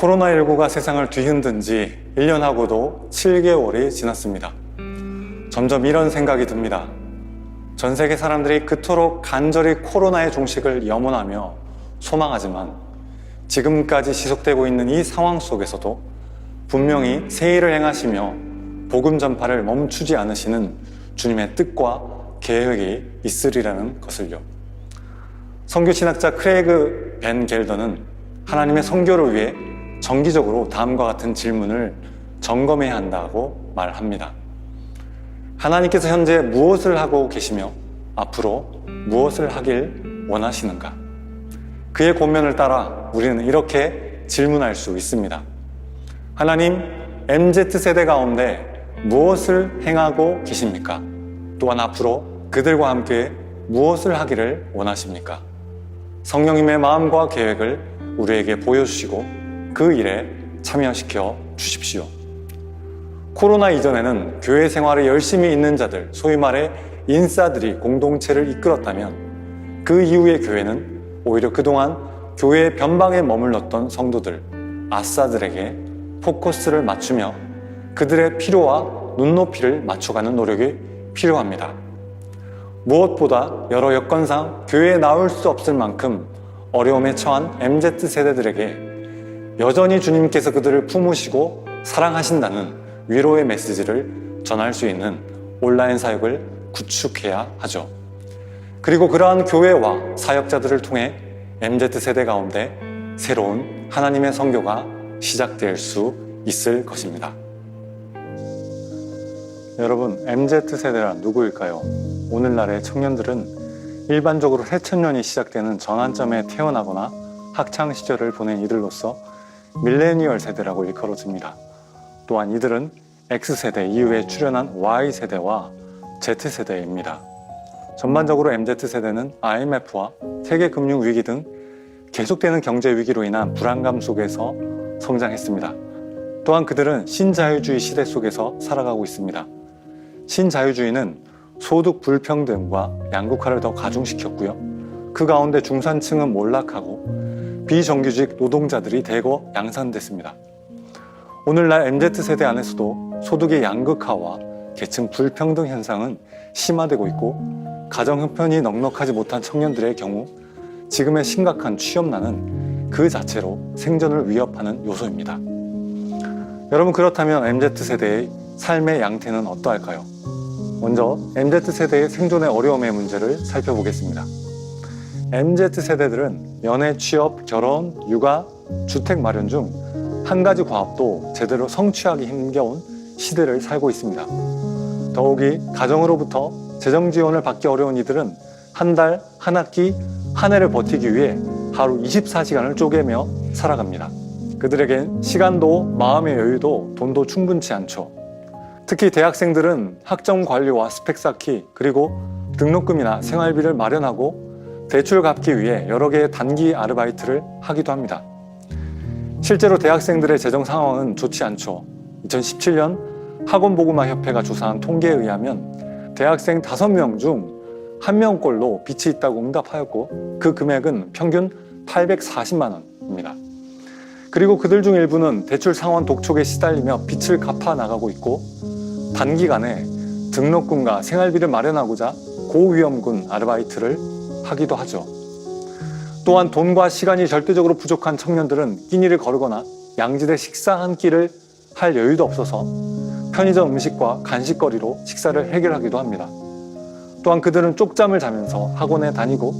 코로나19가 세상을 뒤흔든 지 1년하고도 7개월이 지났습니다. 점점 이런 생각이 듭니다. 전 세계 사람들이 그토록 간절히 코로나의 종식을 염원하며 소망하지만 지금까지 지속되고 있는 이 상황 속에서도 분명히 새 일을 행하시며 복음 전파를 멈추지 않으시는 주님의 뜻과 계획이 있으리라는 것을요. 선교신학자 크레이그 벤 겔더는 하나님의 선교를 위해 정기적으로 다음과 같은 질문을 점검해야 한다고 말합니다. 하나님께서 현재 무엇을 하고 계시며 앞으로 무엇을 하길 원하시는가? 그의 권면을 따라 우리는 이렇게 질문할 수 있습니다. 하나님, MZ세대 가운데 무엇을 행하고 계십니까? 또한 앞으로 그들과 함께 무엇을 하기를 원하십니까? 성령님의 마음과 계획을 우리에게 보여주시고 그 일에 참여시켜 주십시오. 코로나 이전에는 교회 생활에 열심히 있는 자들, 소위 말해 인싸들이 공동체를 이끌었다면 그 이후의 교회는 오히려 그동안 교회의 변방에 머물렀던 성도들, 아싸들에게 포커스를 맞추며 그들의 필요와 눈높이를 맞춰가는 노력이 필요합니다. 무엇보다 여러 여건상 교회에 나올 수 없을 만큼 어려움에 처한 MZ세대들에게 여전히 주님께서 그들을 품으시고 사랑하신다는 위로의 메시지를 전할 수 있는 온라인 사역을 구축해야 하죠. 그리고 그러한 교회와 사역자들을 통해 MZ세대 가운데 새로운 하나님의 선교가 시작될 수 있을 것입니다. 여러분, MZ세대란 누구일까요? 오늘날의 청년들은 일반적으로 새천년이 시작되는 전환점에 태어나거나 학창시절을 보낸 이들로서 밀레니얼 세대라고 일컬어집니다. 또한 이들은 X세대 이후에 출현한 Y세대와 Z세대입니다. 전반적으로 MZ세대는 IMF와 세계금융위기 등 계속되는 경제위기로 인한 불안감 속에서 성장했습니다. 또한 그들은 신자유주의 시대 속에서 살아가고 있습니다. 신자유주의는 소득 불평등과 양극화를 더 가중시켰고요. 그 가운데 중산층은 몰락하고 비정규직 노동자들이 대거 양산됐습니다. 오늘날 MZ세대 안에서도 소득의 양극화와 계층 불평등 현상은 심화되고 있고 가정 형편이 넉넉하지 못한 청년들의 경우 지금의 심각한 취업난은 그 자체로 생존을 위협하는 요소입니다. 여러분, 그렇다면 MZ세대의 삶의 양태는 어떠할까요? 먼저 MZ세대의 생존의 어려움의 문제를 살펴보겠습니다. MZ세대들은 연애, 취업, 결혼, 육아, 주택 마련 중 한 가지 과업도 제대로 성취하기 힘겨운 시대를 살고 있습니다. 더욱이 가정으로부터 재정 지원을 받기 어려운 이들은 한 달, 한 학기, 한 해를 버티기 위해 하루 24시간을 쪼개며 살아갑니다. 그들에겐 시간도 마음의 여유도 돈도 충분치 않죠. 특히 대학생들은 학점 관리와 스펙 쌓기, 그리고 등록금이나 생활비를 마련하고 대출 갚기 위해 여러 개의 단기 아르바이트를 하기도 합니다. 실제로 대학생들의 재정 상황은 좋지 않죠. 2017년 학원보그마협회가 조사한 통계에 의하면 대학생 5명 중 1명꼴로 빚이 있다고 응답하였고 그 금액은 평균 840만 원입니다. 그리고 그들 중 일부는 대출 상환 독촉에 시달리며 빚을 갚아 나가고 있고 단기간에 등록금과 생활비를 마련하고자 고위험군 아르바이트를 하기도 하죠. 또한 돈과 시간이 절대적으로 부족한 청년들은 끼니를 거르거나 양질의 식사 한 끼를 할 여유도 없어서 편의점 음식과 간식거리로 식사를 해결하기도 합니다. 또한 그들은 쪽잠을 자면서 학원에 다니고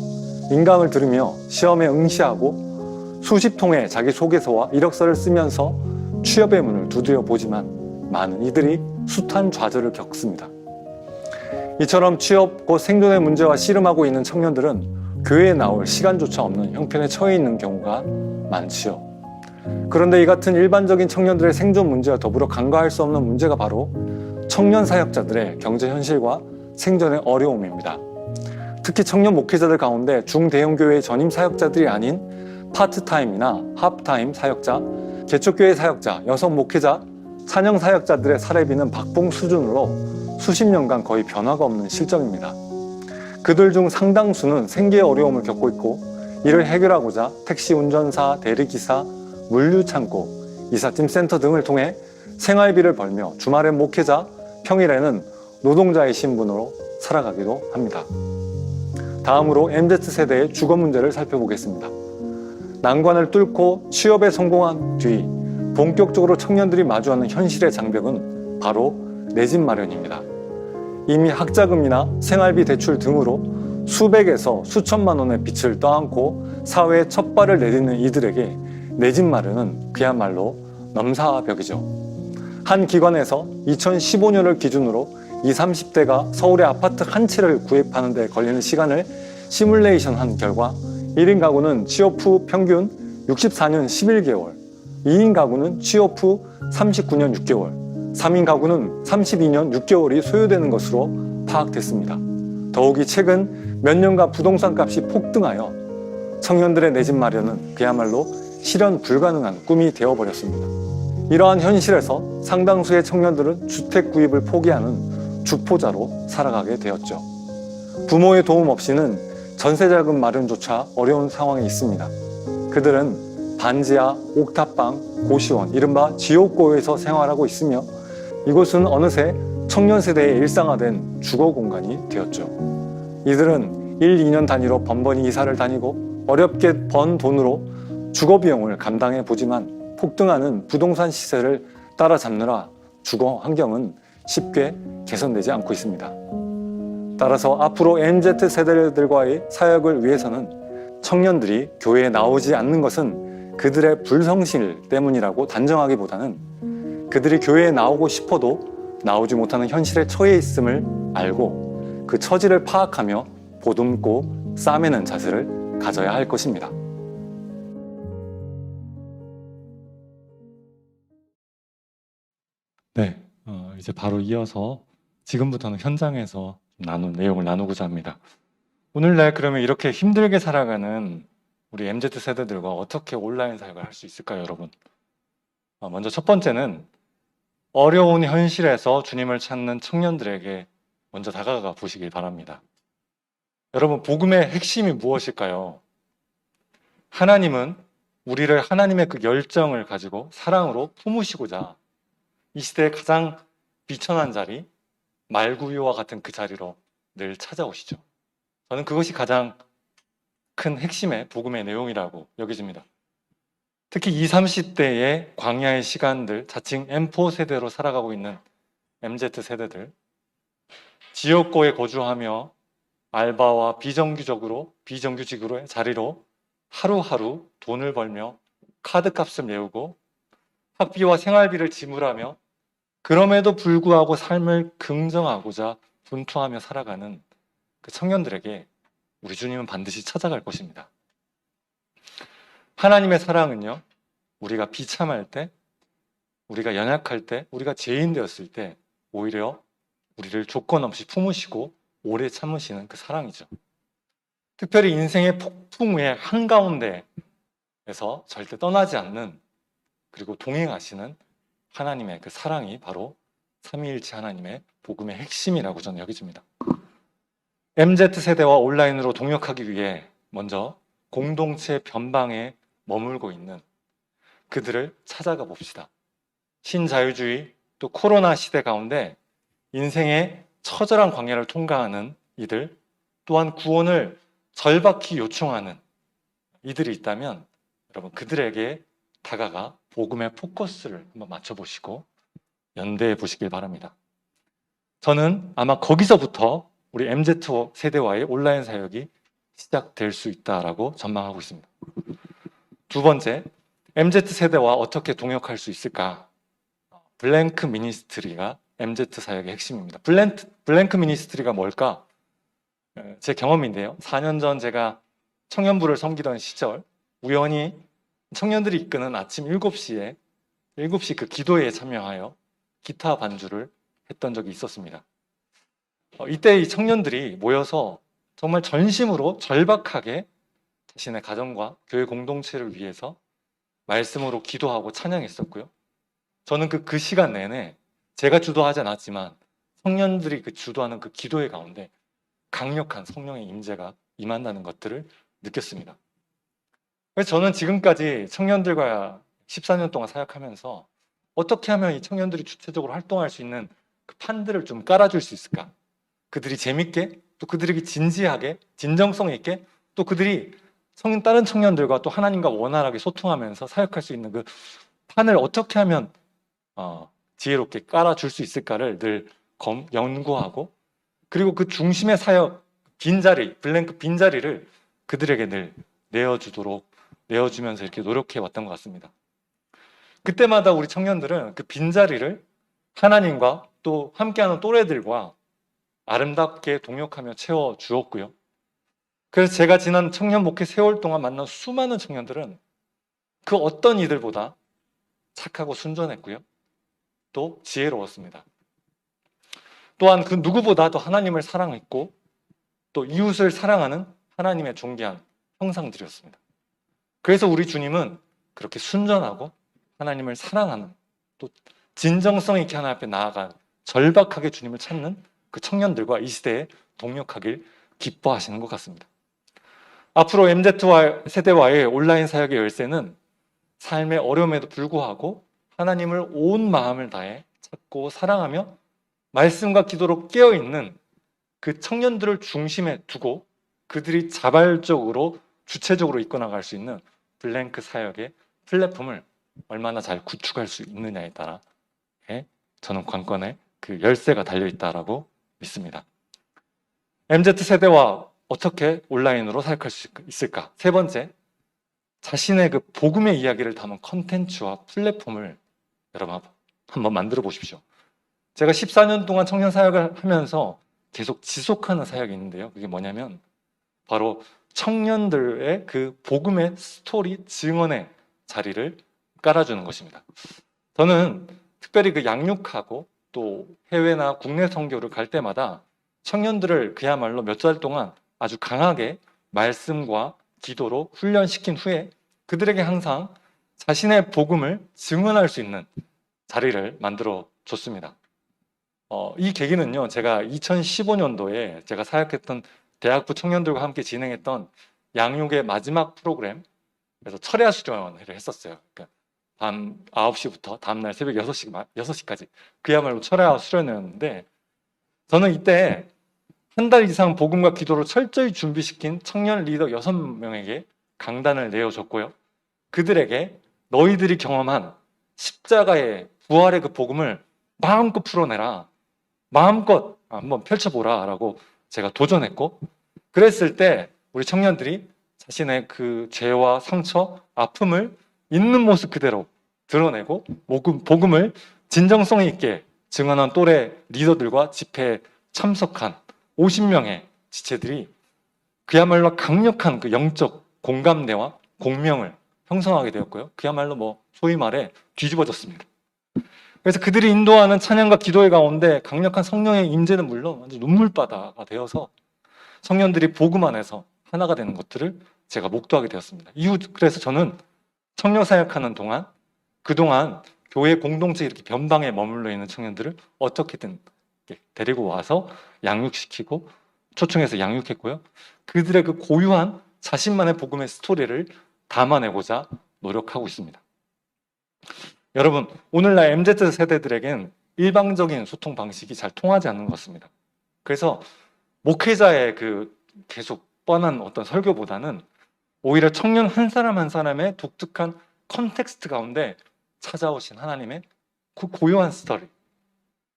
인강을 들으며 시험에 응시하고 수십 통의 자기소개서와 이력서를 쓰면서 취업의 문을 두드려 보지만 많은 이들이 숱한 좌절을 겪습니다. 이처럼 취업 곧 생존의 문제와 씨름하고 있는 청년들은 교회에 나올 시간조차 없는 형편에 처해 있는 경우가 많지요. 그런데 이 같은 일반적인 청년들의 생존 문제와 더불어 간과할 수 없는 문제가 바로 청년 사역자들의 경제 현실과 생존의 어려움입니다. 특히 청년 목회자들 가운데 중대형 교회의 전임 사역자들이 아닌 파트타임이나 합타임 사역자, 개척교회 사역자, 여성 목회자, 찬양 사역자들의 사례비는 박봉 수준으로 수십 년간 거의 변화가 없는 실정입니다. 그들 중 상당수는 생계의 어려움을 겪고 있고 이를 해결하고자 택시 운전사, 대리기사, 물류창고, 이삿짐 센터 등을 통해 생활비를 벌며 주말엔 목회자, 평일에는 노동자의 신분으로 살아가기도 합니다. 다음으로 MZ세대의 주거 문제를 살펴보겠습니다. 난관을 뚫고 취업에 성공한 뒤 본격적으로 청년들이 마주하는 현실의 장벽은 바로 내 집 마련입니다. 이미 학자금이나 생활비 대출 등으로 수백에서 수천만 원의 빚을 떠안고 사회에 첫 발을 내딛는 이들에게 내 집 마련은 그야말로 넘사벽이죠. 한 기관에서 2015년을 기준으로 20, 30대가 서울의 아파트 한 채를 구입하는 데 걸리는 시간을 시뮬레이션한 결과 1인 가구는 취업 후 평균 64년 11개월, 2인 가구는 취업 후 39년 6개월, 3인 가구는 32년 6개월이 소요되는 것으로 파악됐습니다. 더욱이 최근 몇 년간 부동산 값이 폭등하여 청년들의 내 집 마련은 그야말로 실현 불가능한 꿈이 되어버렸습니다. 이러한 현실에서 상당수의 청년들은 주택 구입을 포기하는 주포자로 살아가게 되었죠. 부모의 도움 없이는 전세자금 마련조차 어려운 상황에 있습니다. 그들은 반지하, 옥탑방, 고시원, 이른바 지옥고에서 생활하고 있으며 이곳은 어느새 청년 세대의 일상화된 주거 공간이 되었죠. 이들은 1, 2년 단위로 번번이 이사를 다니고 어렵게 번 돈으로 주거 비용을 감당해 보지만 폭등하는 부동산 시세를 따라잡느라 주거 환경은 쉽게 개선되지 않고 있습니다. 따라서 앞으로 MZ 세대들과의 사역을 위해서는 청년들이 교회에 나오지 않는 것은 그들의 불성실 때문이라고 단정하기보다는 그들이 교회에 나오고 싶어도 나오지 못하는 현실에 처해 있음을 알고 그 처지를 파악하며 보듬고 싸매는 자세를 가져야 할 것입니다. 네, 이제 바로 이어서 지금부터는 현장에서 내용을 나누고자 합니다. 오늘날 그러면 이렇게 힘들게 살아가는 우리 MZ 세대들과 어떻게 온라인 사역을 할 수 있을까요, 여러분? 먼저 첫 번째는 어려운 현실에서 주님을 찾는 청년들에게 먼저 다가가 보시길 바랍니다. 여러분, 복음의 핵심이 무엇일까요? 하나님은 우리를 하나님의 그 열정을 가지고 사랑으로 품으시고자 이 시대의 가장 비천한 자리, 말구유와 같은 그 자리로 늘 찾아오시죠. 저는 그것이 가장 큰 핵심의 복음의 내용이라고 여겨집니다. 특히 20, 30대의 광야의 시간들, 자칭 M4 세대로 살아가고 있는 MZ 세대들, 지역고에 거주하며 알바와 비정규직으로의 자리로 하루하루 돈을 벌며 카드값을 메우고 학비와 생활비를 지불하며 그럼에도 불구하고 삶을 긍정하고자 분투하며 살아가는 그 청년들에게 우리 주님은 반드시 찾아갈 것입니다. 하나님의 사랑은요, 우리가 비참할 때, 우리가 연약할 때, 우리가 죄인 되었을 때 오히려 우리를 조건 없이 품으시고 오래 참으시는 그 사랑이죠. 특별히 인생의 폭풍의 한가운데에서 절대 떠나지 않는, 그리고 동행하시는 하나님의 그 사랑이 바로 삼위일체 하나님의 복음의 핵심이라고 저는 여겨집니다. MZ세대와 온라인으로 동역하기 위해 먼저 공동체 변방에 머물고 있는 그들을 찾아가 봅시다. 신자유주의 또 코로나 시대 가운데 인생의 처절한 광야를 통과하는 이들, 또한 구원을 절박히 요청하는 이들이 있다면 여러분 그들에게 다가가 복음의 포커스를 한번 맞춰보시고 연대해 보시길 바랍니다. 저는 아마 거기서부터 우리 MZ 세대와의 온라인 사역이 시작될 수 있다라고 전망하고 있습니다. 두 번째, MZ 세대와 어떻게 동역할 수 있을까? 블랭크 미니스트리가 MZ 사역의 핵심입니다. 블랭크 미니스트리가 뭘까? 제 경험인데요. 4년 전 제가 청년부를 섬기던 시절 우연히 청년들이 이끄는 아침 7시 그 기도회에 참여하여 기타 반주를 했던 적이 있었습니다. 이때 이 청년들이 모여서 정말 전심으로 절박하게 자신의 가정과 교회 공동체를 위해서 말씀으로 기도하고 찬양했었고요. 저는 그 시간 내내 제가 주도하지 않았지만 청년들이 그 주도하는 그 기도회 가운데 강력한 성령의 임재가 임한다는 것들을 느꼈습니다. 그래서 저는 지금까지 청년들과 14년 동안 사역하면서 어떻게 하면 이 청년들이 주체적으로 활동할 수 있는 그 판들을 좀 깔아줄 수 있을까? 그들이 재밌게, 또 그들에게 진지하게, 진정성 있게, 또 그들이 다른 청년들과 또 하나님과 원활하게 소통하면서 사역할 수 있는 그 판을 어떻게 하면 지혜롭게 깔아줄 수 있을까를 늘 연구하고, 그리고 그 중심의 사역 빈자리, 블랭크 빈자리를 그들에게 늘 내어주면서 이렇게 노력해 왔던 것 같습니다. 그때마다 우리 청년들은 그 빈자리를 하나님과 또 함께하는 또래들과 아름답게 동역하며 채워주었고요. 그래서 제가 지난 청년 목회 세월 동안 만난 수많은 청년들은 그 어떤 이들보다 착하고 순전했고요. 또 지혜로웠습니다. 또한 그 누구보다도 하나님을 사랑했고 또 이웃을 사랑하는 하나님의 존귀한 형상들이었습니다. 그래서 우리 주님은 그렇게 순전하고 하나님을 사랑하는 또 진정성 있게 하나님 앞에 나아간 절박하게 주님을 찾는 그 청년들과 이 시대에 동역하길 기뻐하시는 것 같습니다. 앞으로 MZ 세대와의 온라인 사역의 열쇠는 삶의 어려움에도 불구하고 하나님을 온 마음을 다해 찾고 사랑하며 말씀과 기도로 깨어있는 그 청년들을 중심에 두고 그들이 자발적으로 주체적으로 이끌어나갈 수 있는 블랭크 사역의 플랫폼을 얼마나 잘 구축할 수 있느냐에 따라 저는 관건에 그 열쇠가 달려있다라고 믿습니다. MZ 세대와 어떻게 온라인으로 사역할 수 있을까? 세 번째, 자신의 그 복음의 이야기를 담은 컨텐츠와 플랫폼을 여러분 한번 만들어 보십시오. 제가 14년 동안 청년 사역을 하면서 계속 지속하는 사역이 있는데요. 그게 뭐냐면 바로 청년들의 그 복음의 스토리 증언의 자리를 깔아주는 것입니다. 저는 특별히 그 양육하고 또 해외나 국내 선교를 갈 때마다 청년들을 그야말로 몇 달 동안 아주 강하게 말씀과 기도로 훈련시킨 후에 그들에게 항상 자신의 복음을 증언할 수 있는 자리를 만들어 줬습니다. 이 계기는요, 제가 2015년도에 제가 사역했던 대학부 청년들과 함께 진행했던 양육의 마지막 프로그램, 그래서 철야 수련회를 했었어요. 그러니까 밤 9시부터 다음날 새벽 6시까지 그야말로 철야 수련회였는데, 저는 이때 한 달 이상 복음과 기도로 철저히 준비시킨 청년 리더 6명에게 강단을 내어줬고요. 그들에게 너희들이 경험한 십자가의 부활의 그 복음을 마음껏 풀어내라, 마음껏 한번 펼쳐보라 라고 제가 도전했고, 그랬을 때 우리 청년들이 자신의 그 죄와 상처, 아픔을 있는 모습 그대로 드러내고 복음을 진정성 있게 증언한 또래 리더들과 집회에 참석한 50명의 지체들이 그야말로 강력한 그 영적 공감대와 공명을 형성하게 되었고요. 그야말로 소위 말해 뒤집어졌습니다. 그래서 그들이 인도하는 찬양과 기도의 가운데 강력한 성령의 임재는 물론 완전 눈물바다가 되어서 청년들이 복음 안에서 하나가 되는 것들을 제가 목도하게 되었습니다. 그래서 저는 청년 사역하는 동안 그동안 교회 공동체 이렇게 변방에 머물러 있는 청년들을 어떻게든 데리고 와서 양육시키고 초청해서 양육했고요. 그들의 그 고유한 자신만의 복음의 스토리를 담아내고자 노력하고 있습니다. 여러분, 오늘날 MZ 세대들에겐 일방적인 소통 방식이 잘 통하지 않는 것 같습니다. 그래서 목회자의 그 계속 뻔한 어떤 설교보다는 오히려 청년 한 사람 한 사람의 독특한 컨텍스트 가운데 찾아오신 하나님의 그 고유한 스토리,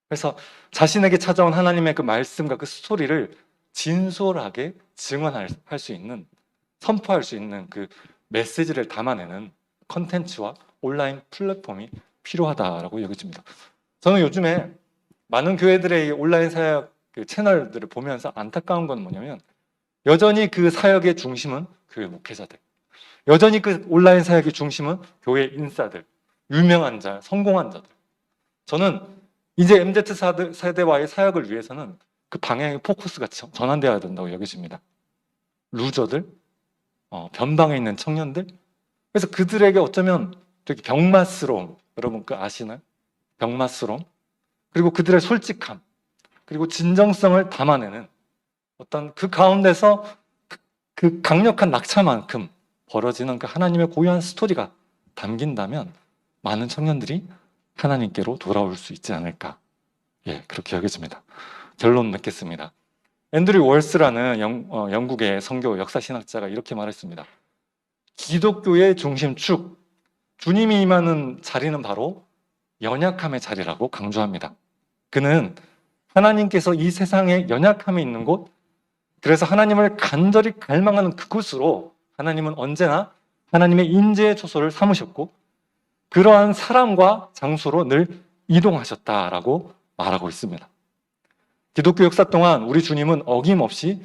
그래서 자신에게 찾아온 하나님의 그 말씀과 그 스토리를 진솔하게 증언할 수 있는, 선포할 수 있는 그 메시지를 담아내는 컨텐츠와 온라인 플랫폼이 필요하다라고 여겨집니다. 저는 요즘에 많은 교회들의 온라인 사역 그 채널들을 보면서 안타까운 건 뭐냐면, 여전히 그 사역의 중심은 교회 목회자들, 여전히 그 온라인 사역의 중심은 교회 인사들, 유명한 자, 성공한 자들. 저는 이제 MZ 세대와의 사역을 위해서는 그 방향의 포커스가 전환되어야 된다고 여겨집니다. 루저들, 변방에 있는 청년들. 그래서 그들에게 어쩌면 되게 병맛스러움, 여러분 그 아시나요? 병맛스러움, 그리고 그들의 솔직함, 그리고 진정성을 담아내는 어떤 그 가운데서 그 강력한 낙차만큼 벌어지는 그 하나님의 고유한 스토리가 담긴다면 많은 청년들이 하나님께로 돌아올 수 있지 않을까. 예, 그렇게 여겨집니다. 결론 맺겠습니다. 앤드류 월스라는 영국의 선교 역사신학자가 이렇게 말했습니다. 기독교의 중심축, 주님이 임하는 자리는 바로 연약함의 자리라고 강조합니다. 그는 하나님께서 이 세상에 연약함이 있는 곳, 그래서 하나님을 간절히 갈망하는 그곳으로 하나님은 언제나 하나님의 인재의 초소를 삼으셨고 그러한 사람과 장소로 늘 이동하셨다라고 말하고 있습니다. 기독교 역사 동안 우리 주님은 어김없이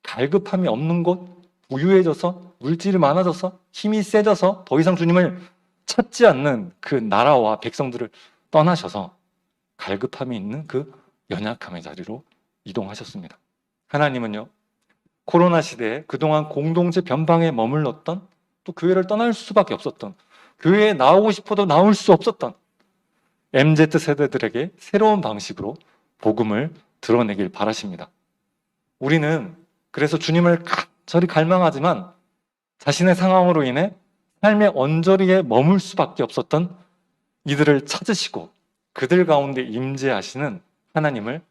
갈급함이 없는 곳, 부유해져서 물질이 많아져서 힘이 세져서 더 이상 주님을 찾지 않는 그 나라와 백성들을 떠나셔서 갈급함이 있는 그 연약함의 자리로 이동하셨습니다. 하나님은요, 코로나 시대에 그동안 공동체 변방에 머물렀던, 또 교회를 떠날 수밖에 없었던, 교회에 나오고 싶어도 나올 수 없었던 MZ세대들에게 새로운 방식으로 복음을 드러내길 바라십니다. 우리는 그래서 주님을 간절히 갈망하지만 자신의 상황으로 인해 삶의 언저리에 머물 수밖에 없었던 이들을 찾으시고 그들 가운데 임재하시는 하나님을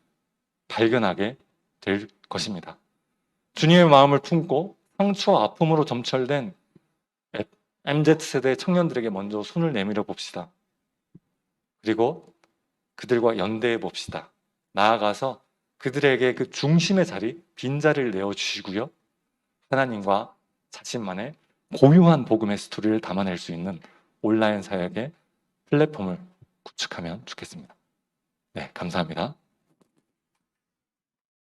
발견하게 될 것입니다. 주님의 마음을 품고 상처와 아픔으로 점철된 MZ세대 청년들에게 먼저 손을 내밀어 봅시다. 그리고 그들과 연대해 봅시다. 나아가서 그들에게 그 중심의 자리, 빈자리를 내어주시고요. 하나님과 자신만의 고유한 복음의 스토리를 담아낼 수 있는 온라인 사역의 플랫폼을 구축하면 좋겠습니다. 네, 감사합니다.